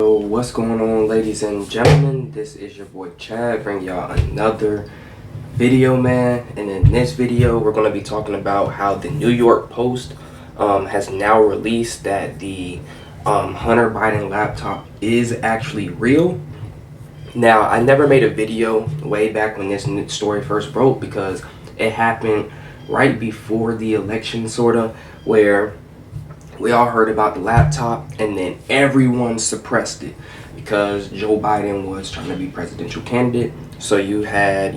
So what's going on, ladies and gentlemen? This is your boy Chad, bringing y'all another video, man. And in this video we're going to be talking about how the New York Post has now released that the Hunter Biden laptop is actually real. Now, I never made a video way back when this story first broke because it happened right before the election, sort of, where we all heard about the laptop and then everyone suppressed it because Joe Biden was trying to be presidential candidate. So you had,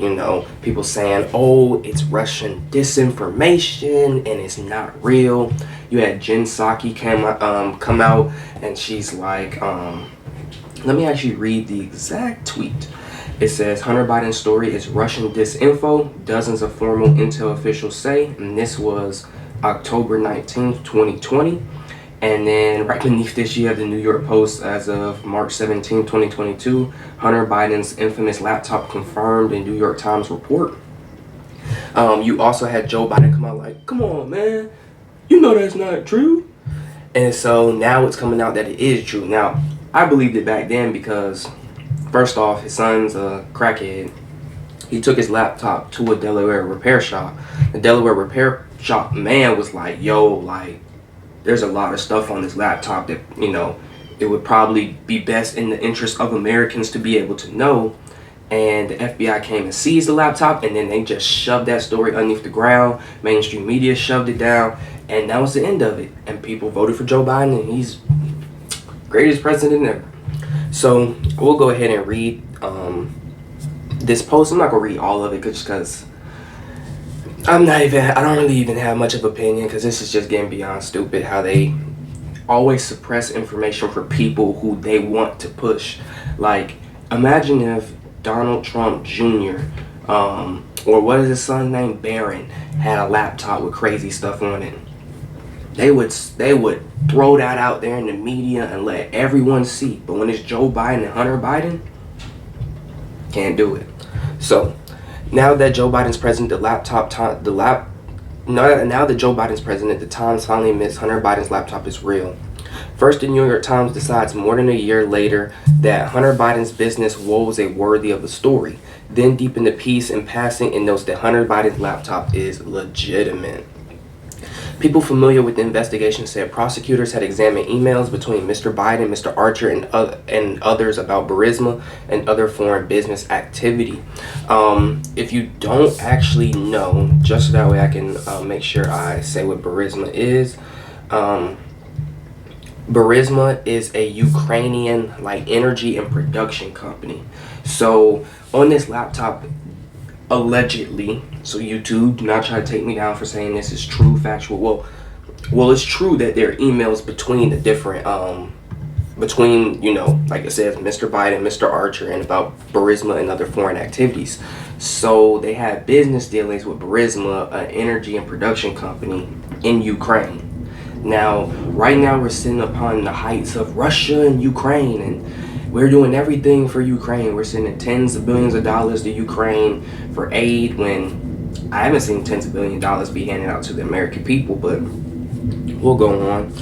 people saying, oh, it's Russian disinformation and it's not real. You had Jen Psaki come out and she's like, let me actually read the exact tweet. It says, Hunter Biden's story is Russian disinfo, dozens of formal intel officials say, and this was October 19th, 2020. And then right beneath this, you have the New York Post as of March 17, 2022. Hunter Biden's infamous laptop confirmed in New York Times report. You also had Joe Biden come out like, come on, man, you know that's not true. And so now it's coming out that it is true. Now, I believed it back then because, first off, his son's a crackhead. He took his laptop to a Delaware repair shop. The Delaware repair shop man was like, yo, like, there's a lot of stuff on this laptop that, it would probably be best in the interest of Americans to be able to know. And the FBI came and seized the laptop, and then they just shoved that story underneath the ground. Mainstream media shoved it down, and that was the end of it. And people voted for Joe Biden, and he's greatest president ever. So we'll go ahead and read this post. I'm not gonna read all of it just because I don't really even have much of an opinion, because this is just getting beyond stupid how they always suppress information for people who they want to push. Like, imagine if Donald Trump Jr. Or what is his son's name, Barron, had a laptop with crazy stuff on it. They would throw that out there in the media and let everyone see. But when it's Joe Biden and Hunter Biden, can't do it. So now that Joe Biden's president, now that Joe Biden's president, the Times finally admits Hunter Biden's laptop is real. First, the New York Times decides more than a year later that Hunter Biden's business woes are worthy of the story. Then, deep in the piece, in passing, it notes that Hunter Biden's laptop is legitimate. People familiar with the investigation said prosecutors had examined emails between Mr. Biden, Mr. Archer, and others about Burisma and other foreign business activity. If you don't actually know, just so that way I can make sure I say what Burisma is. Burisma is a Ukrainian energy and production company. So on this laptop, allegedly, so YouTube, do not try to take me down for saying this is true, factual. Well, it's true that there are emails between the different, like it says, Mr. Biden, Mr. Archer, and about Burisma and other foreign activities. So they had business dealings with Burisma, an energy and production company in Ukraine. Now, right now, we're sitting upon the heights of Russia and Ukraine, and we're doing everything for Ukraine. We're sending tens of billions of dollars to Ukraine for aid, when I haven't seen tens of billions of dollars be handed out to the American people, but we'll go on.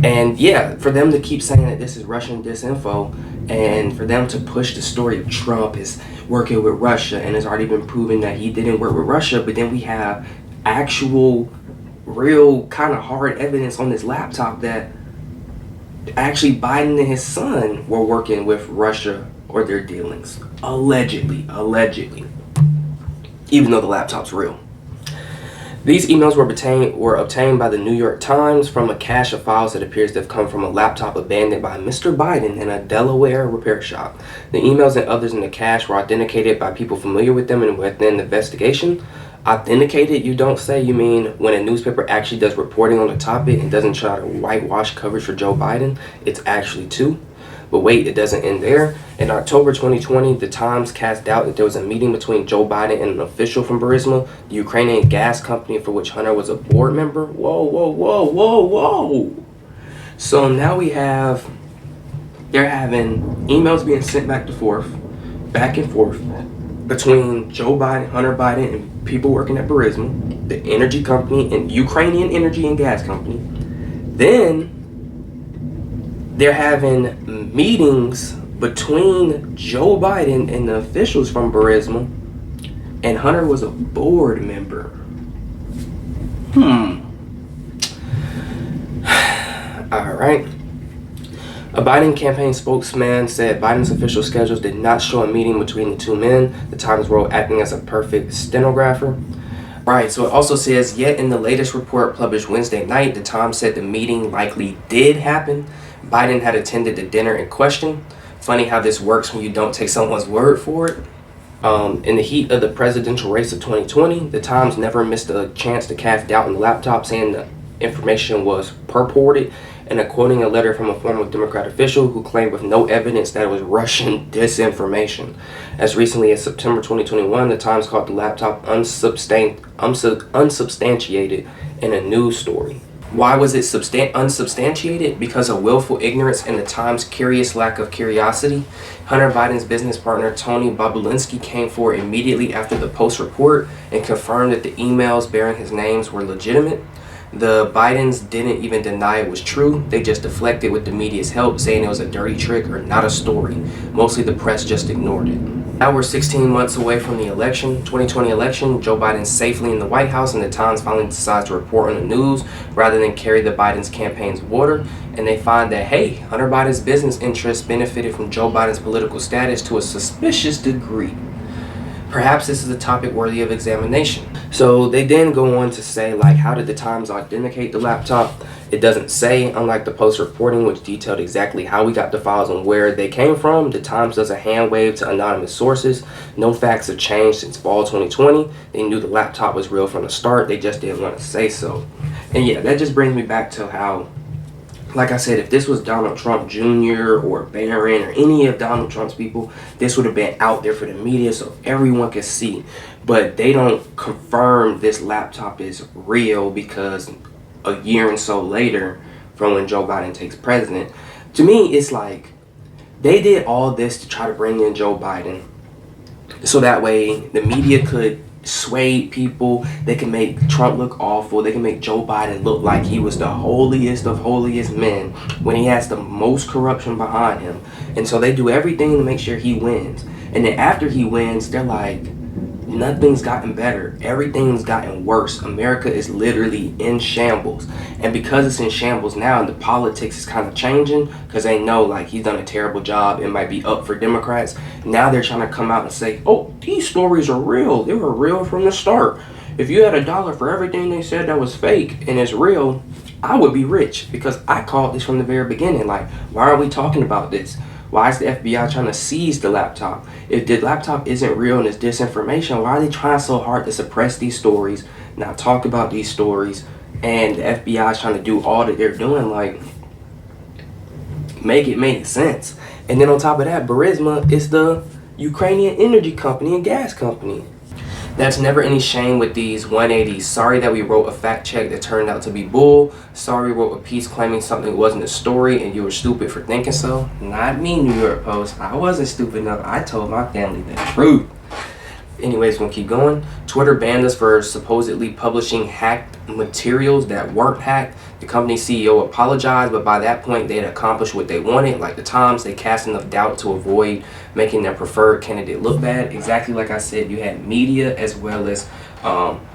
And yeah, for them to keep saying that this is Russian disinfo, and for them to push the story of Trump is working with Russia, and it's already been proven that he didn't work with Russia, but then we have actual, real, kind of hard evidence on this laptop that actually Biden and his son were working with Russia or their dealings. Allegedly. Even though the laptop's real. These emails were obtained by the New York Times from a cache of files that appears to have come from a laptop abandoned by Mr. Biden in a Delaware repair shop. The emails and others in the cache were authenticated by people familiar with them and within the investigation. Authenticated, you don't say? You mean when a newspaper actually does reporting on the topic and doesn't try to whitewash coverage for Joe Biden? It's actually true. But wait, it doesn't end there. In October 2020, the Times cast doubt that there was a meeting between Joe Biden and an official from Burisma, the Ukrainian gas company for which Hunter was a board member. Whoa. So now they're having emails being sent back and forth, between Joe Biden, Hunter Biden, and people working at Burisma, the energy company, and Ukrainian energy and gas company. Then they're having meetings between Joe Biden and the officials from Burisma, and Hunter was a board member. Alright. A Biden campaign spokesman said Biden's official schedules did not show a meeting between the two men. The Times wrote, acting as a perfect stenographer. Right, so it also says, yet in the latest report published Wednesday night, the Times said the meeting likely did happen. Biden had attended the dinner in question. Funny how this works when you don't take someone's word for it. In the heat of the presidential race of 2020, the Times never missed a chance to cast doubt on the laptop, saying the information was purported, and quoting a letter from a former Democrat official who claimed with no evidence that it was Russian disinformation. As recently as September 2021, the Times called the laptop unsubstantiated in a news story. Why was it unsubstantiated? Because of willful ignorance and the Times' curious lack of curiosity. Hunter Biden's business partner Tony Bobulinski came forward immediately after the Post report and confirmed that the emails bearing his names were legitimate. The Bidens didn't even deny it was true. They just deflected with the media's help, saying it was a dirty trick or not a story. Mostly the press just ignored it. Now we're 16 months away from the election, 2020 election. Joe Biden's safely in the White House, and the Times finally decides to report on the news rather than carry the Biden's campaign's water. And they find that, hey, Hunter Biden's business interests benefited from Joe Biden's political status to a suspicious degree. Perhaps this is a topic worthy of examination. So they then go on to say, like, how did the Times authenticate the laptop? It doesn't say, unlike the Post reporting, which detailed exactly how we got the files and where they came from. The Times does a hand wave to anonymous sources. No facts have changed since fall 2020. They knew the laptop was real from the start. They just didn't want to say so. And yeah, that just brings me back to how, like I said, if this was Donald Trump Jr. or Barron or any of Donald Trump's people, this would have been out there for the media so everyone could see. But they don't confirm this laptop is real because a year and so later from when Joe Biden takes president. To me, it's like they did all this to try to bring in Joe Biden so that way the media could sway people. They can make Trump look awful. They can make Joe Biden look like he was the holiest of holiest men when he has the most corruption behind him. And so they do everything to make sure he wins. And then after he wins, they're like, nothing's gotten better. Everything's gotten worse. America is literally in shambles. And because it's in shambles now, and the politics is kind of changing, because they know like he's done a terrible job, it might be up for Democrats. Now they're trying to come out and say, oh, these stories are real. They were real from the start. If you had $1 for everything they said that was fake and it's real, I would be rich because I called this from the very beginning. Like, why are we talking about this? Why is the FBI trying to seize the laptop? If the laptop isn't real and it's disinformation, why are they trying so hard to suppress these stories, not talk about these stories, and the FBI is trying to do all that they're doing? Like, make it make sense. And then on top of that, Burisma is the Ukrainian energy company and gas company. That's never any shame with these 180s. Sorry that we wrote a fact check that turned out to be bull. Sorry we wrote a piece claiming something wasn't a story and you were stupid for thinking so. Not me, New York Post. I wasn't stupid enough. I told my family the truth. Anyways, we'll keep going. Twitter banned us for supposedly publishing hacked materials that weren't hacked. The company's CEO apologized, but by that point they had accomplished what they wanted. Like the Times, they cast enough doubt to avoid making their preferred candidate look bad. Exactly like I said, you had media as well as,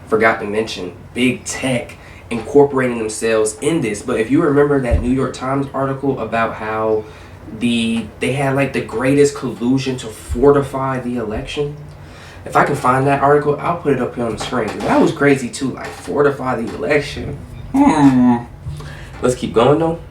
forgot to mention, big tech incorporating themselves in this. But if you remember that New York Times article about how they had like the greatest collusion to fortify the election. If I can find that article, I'll put it up here on the screen. That was crazy too, like fortify the election. Let's keep going though.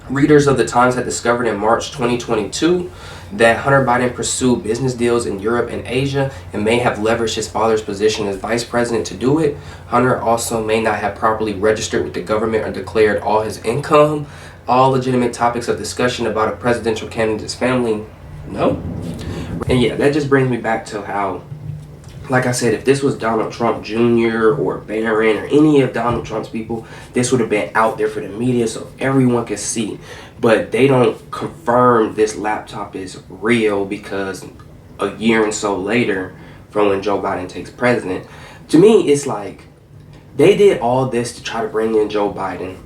Readers of the Times had discovered in March 2022 that Hunter Biden pursued business deals in Europe and Asia and may have leveraged his father's position as vice president to do it. Hunter also may not have properly registered with the government or declared all his income. All legitimate topics of discussion about a presidential candidate's family, no. And yeah, that just brings me back to how, like I said, if this was Donald Trump Jr. or Barron or any of Donald Trump's people, this would have been out there for the media so everyone could see. But they don't confirm this laptop is real because a year and so later from when Joe Biden takes president. To me, it's like they did all this to try to bring in Joe Biden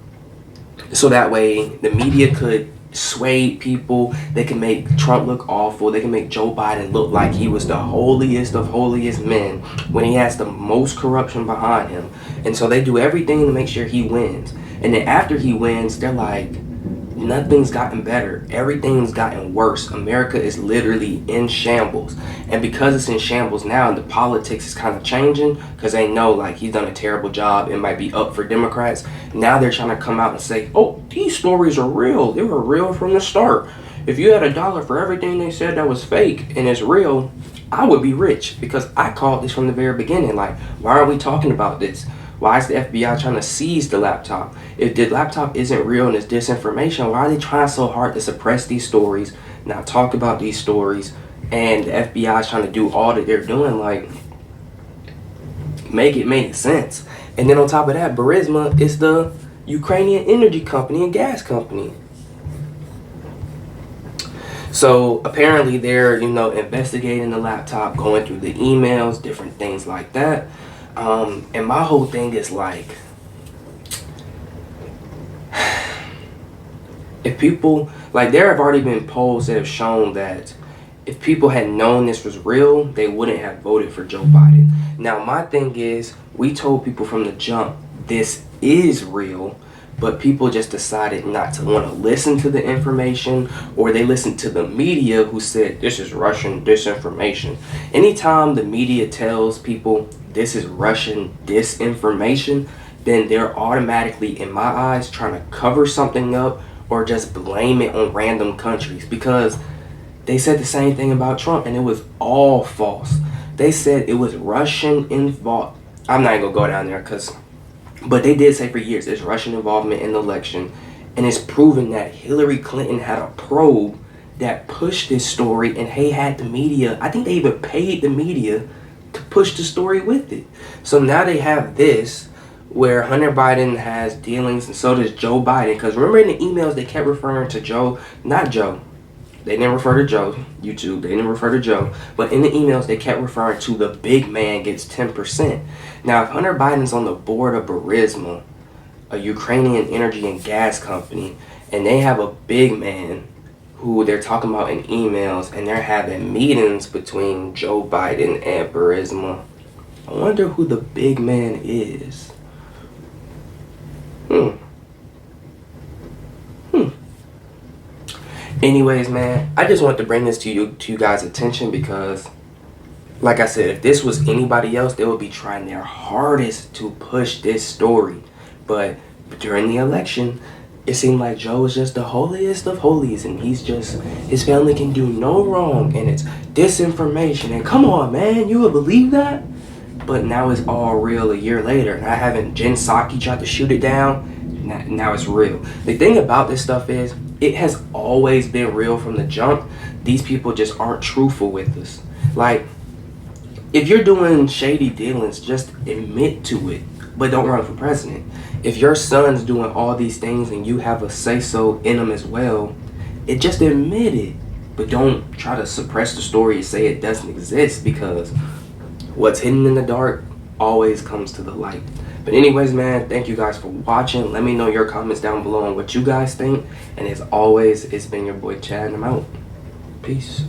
so that way the media could sway people. They can make Trump look awful. They can make Joe Biden look like he was the holiest of holiest men when he has the most corruption behind him. And so they do everything to make sure he wins. And then after he wins, they're like, nothing's gotten better. Everything's gotten worse. America is literally in shambles. And because it's in shambles now, the politics is kind of changing, because they know like he's done a terrible job. It might be up for Democrats. Now they're trying to come out and say, oh, these stories are real. They were real from the start. If you had $1 for everything they said that was fake and it's real, I would be rich, because I called this from the very beginning. Like, why are we talking about this? Why is the FBI trying to seize the laptop? If the laptop isn't real and it's disinformation, why are they trying so hard to suppress these stories, not talk about these stories, and the FBI is trying to do all that they're doing? Like, make it make sense. And then on top of that, Burisma is the Ukrainian energy company and gas company. So apparently they're, investigating the laptop, going through the emails, different things like that. And my whole thing is like, if people, like, there have already been polls that have shown that if people had known this was real, they wouldn't have voted for Joe Biden. Now, my thing is, we told people from the jump, this is real, but people just decided not to want to listen to the information, or they listened to the media who said this is Russian disinformation. Anytime the media tells people this is Russian disinformation, then they're automatically, in my eyes, trying to cover something up or just blame it on random countries, because they said the same thing about Trump and it was all false. They said it was Russian involvement. I'm not even gonna go down there, but they did say for years it's Russian involvement in the election, and it's proven that Hillary Clinton had a probe that pushed this story, and they had the media, I think they even paid the media to push the story with it. So now they have this where Hunter Biden has dealings, and so does Joe Biden. Because remember in the emails they kept referring to Joe, not Joe. They didn't refer to Joe, YouTube. They didn't refer to Joe. But in the emails they kept referring to the big man gets 10%. Now if Hunter Biden's on the board of Burisma, a Ukrainian energy and gas company, and they have a big man who they're talking about in emails, and they're having meetings between Joe Biden and Burisma, I wonder who the big man is. Anyways, man, I just want to bring this to you guys' attention, because, like I said, if this was anybody else, they would be trying their hardest to push this story. But during the election, it seemed like Joe was just the holiest of holies, and his family can do no wrong, and it's disinformation. And come on, man, you would believe that? But now it's all real a year later, and I haven't, Jen Psaki tried to shoot it down. Now it's real. The thing about this stuff is, it has always been real from the jump. These people just aren't truthful with us. Like, if you're doing shady dealings, just admit to it, but don't run for president. If your son's doing all these things and you have a say-so in them as well, just admit it. But don't try to suppress the story and say it doesn't exist, because what's hidden in the dark always comes to the light. But anyways, man, thank you guys for watching. Let me know your comments down below on what you guys think. And as always, it's been your boy Chad, and I'm out. Peace.